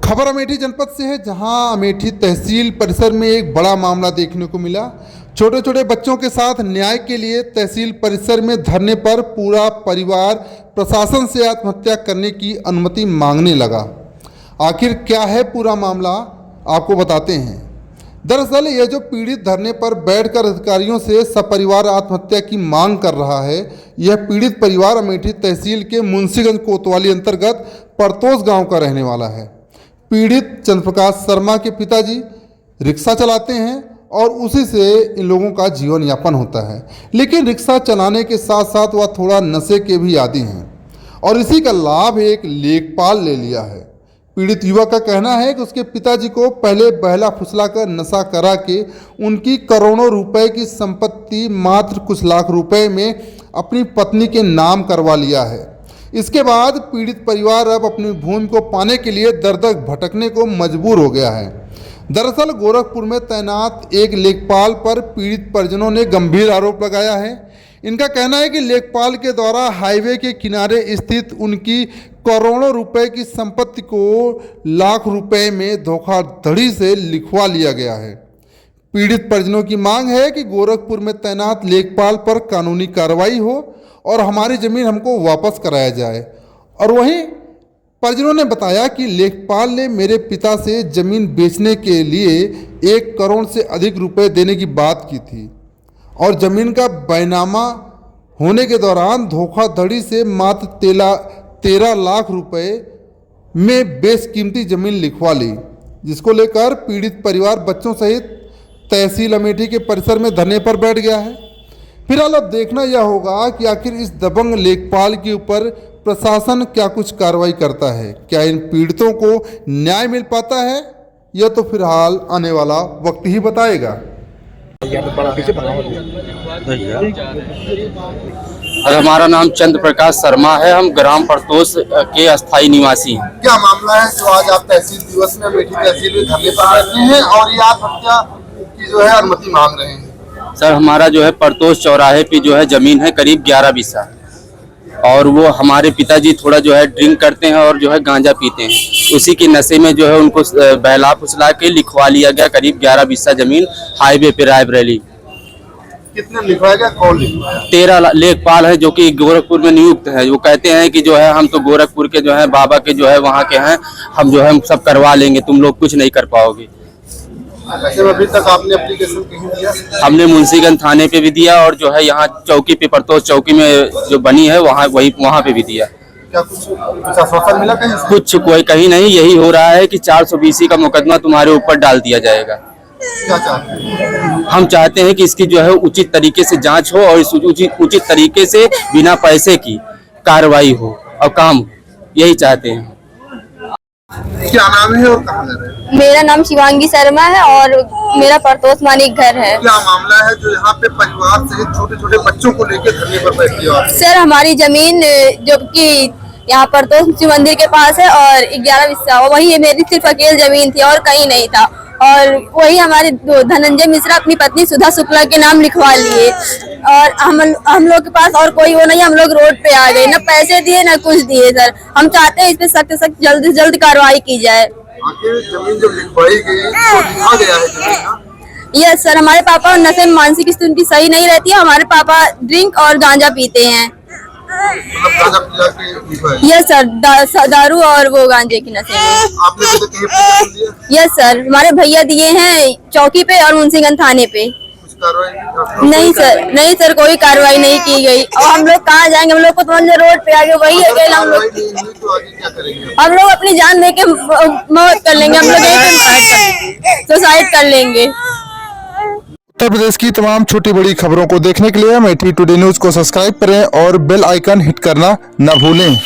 खबर अमेठी जनपद से है, जहां अमेठी तहसील परिसर में एक बड़ा मामला देखने को मिला। छोटे छोटे बच्चों के साथ न्याय के लिए तहसील परिसर में धरने पर पूरा परिवार प्रशासन से आत्महत्या करने की अनुमति मांगने लगा। आखिर क्या है पूरा मामला, आपको बताते हैं। दरअसल यह जो पीड़ित धरने पर बैठकर अधिकारियों से सपरिवार आत्महत्या की मांग कर रहा है, यह पीड़ित परिवार अमेठी तहसील के मुंशीगंज कोतवाली अंतर्गत परतोष गांव का रहने वाला है। पीड़ित चंद्रप्रकाश शर्मा के पिताजी रिक्शा चलाते हैं और उसी से इन लोगों का जीवन यापन होता है। लेकिन रिक्शा चलाने के साथ साथ वह थोड़ा नशे के भी आदी हैं और इसी का लाभ एक लेखपाल ले लिया है। पीड़ित युवक का कहना है कि उसके पिताजी को पहले बहला फुसलाकर नशा करा के उनकी करोड़ों रुपए की संपत्ति मात्र कुछ लाख रुपए में अपनी पत्नी के नाम करवा लिया है। इसके बाद पीड़ित परिवार अब अपनी भूमि को पाने के लिए दर दर भटकने को मजबूर हो गया है। दरअसल गोरखपुर में तैनात एक लेखपाल पर पीड़ित परिजनों ने गंभीर आरोप लगाया है। इनका कहना है कि लेखपाल के द्वारा हाईवे के किनारे स्थित उनकी करोड़ों रुपए की संपत्ति को लाख रुपए में धोखाधड़ी से लिखवा लिया गया है। पीड़ित परिजनों की मांग है कि गोरखपुर में तैनात लेखपाल पर कानूनी कार्रवाई हो और हमारी ज़मीन हमको वापस कराया जाए। और वहीं परिजनों ने बताया कि लेखपाल ने मेरे पिता से ज़मीन बेचने के लिए 1 करोड़ से अधिक रुपए देने की बात की थी और ज़मीन का बैनामा होने के दौरान धोखाधड़ी से मात्र 13 लाख रुपए में बेशकीमती ज़मीन लिखवा ली, जिसको लेकर पीड़ित परिवार बच्चों सहित तहसील अमेठी के परिसर में धरने पर बैठ गया है। फिलहाल अब देखना यह होगा कि आखिर इस दबंग लेखपाल के ऊपर प्रशासन क्या कुछ कार्रवाई करता है। क्या इन पीड़ितों को न्याय मिल पाता है, यह तो फिलहाल आने वाला वक्त ही बताएगा। हमारा नाम चंद्रप्रकाश शर्मा है। हम ग्राम परतोष के अस्थायी निवासी हैं। क्या मामला है जो आज आप तहसील दिवस में अमेठी तहसील में धरने पर बैठे हैं और ये आत्महत्या की जो है अनुमति मांग रहे हैं? सर, हमारा जो है परतोष चौराहे पे जो है जमीन है करीब 11 बीसा, और वो हमारे पिताजी थोड़ा जो है ड्रिंक करते हैं और जो है गांजा पीते हैं। उसी के नशे में जो है उनको बहला फुसला के लिखवा लिया गया करीब 11 बीसा जमीन हाईवे पे रायबरेली। कितने लिखवाया गया, कौन लिखवाया? 13 लेखपाल है जो कि गोरखपुर में नियुक्त है। वो कहते हैं कि जो है हम तो गोरखपुर के जो है बाबा के जो है वहाँ के हैं, हम जो है सब करवा लेंगे, तुम लोग कुछ नहीं कर पाओगे। अभी तक आपने एप्लीकेशन कहीं दिया? हमने मुंशीगंज थाने पे भी दिया और जो है यहाँ चौकी पे परतोष चौकी में जो बनी है वहाँ पे भी दिया। क्या कुछ आश्वासन मिला कहीं? कुछ कोई कहीं नहीं। यही हो रहा है कि 420 का मुकदमा तुम्हारे ऊपर डाल दिया जाएगा। क्या चाहते हैं? हम चाहते हैं कि इसकी जो है उचित तरीके से जांच हो और इस उचित तरीके से बिना पैसे की कार्रवाई हो और काम हो, यही चाहते हैं। क्या नाम है और कहाँ रह रहे हैं? मेरा नाम शिवांगी शर्मा है और मेरा परतोष मानिक घर है। क्या मामला है जो यहाँ पे परिवार सहित छोटे छोटे बच्चों को लेकर धरने पर बैठी हो? सर, हमारी जमीन जो कि यहाँ परतोष शिव मंदिर के पास है और 11 बिस्सा, वही मेरी सिर्फ अकेली जमीन थी और कहीं नहीं था। और वही हमारे धनंजय मिश्रा अपनी पत्नी सुधा शुक्ला के नाम लिखवा लिए और हम लोग के पास और कोई वो नहीं। हम लोग रोड पे आ गए, न पैसे दिए न कुछ दिए। सर, हम चाहते हैं इस पे सख्त सख्त जल्द से जल्द कार्रवाई की जाए। आखिर जमीन जब लिखवाई गई तो लिखा गया है जमीन ना? यस सर, हमारे पापा नशे में मानसिक स्थिति उनकी सही नहीं रहती है। हमारे पापा ड्रिंक और गांजा पीते हैं। यस सर, दारू और वो गांजे की नशे में। आपने यस सर, हमारे भैया दिए हैं चौकी पे और मुंशीगंज थाने पे। नहीं सर, कोई कार्रवाई नहीं की गई। और हम लोग कहाँ जाएंगे? हम लोग को तो रोड पे आगे वही अकेला हम लोग अपनी जान दे के मौत कर लेंगे। हम लोग सुसाइड कर लेंगे। उत्तर प्रदेश की तमाम छोटी बड़ी खबरों को देखने के लिए अमेठी टुडे न्यूज को सब्सक्राइब करें और बेल आइकन हिट करना न भूलें।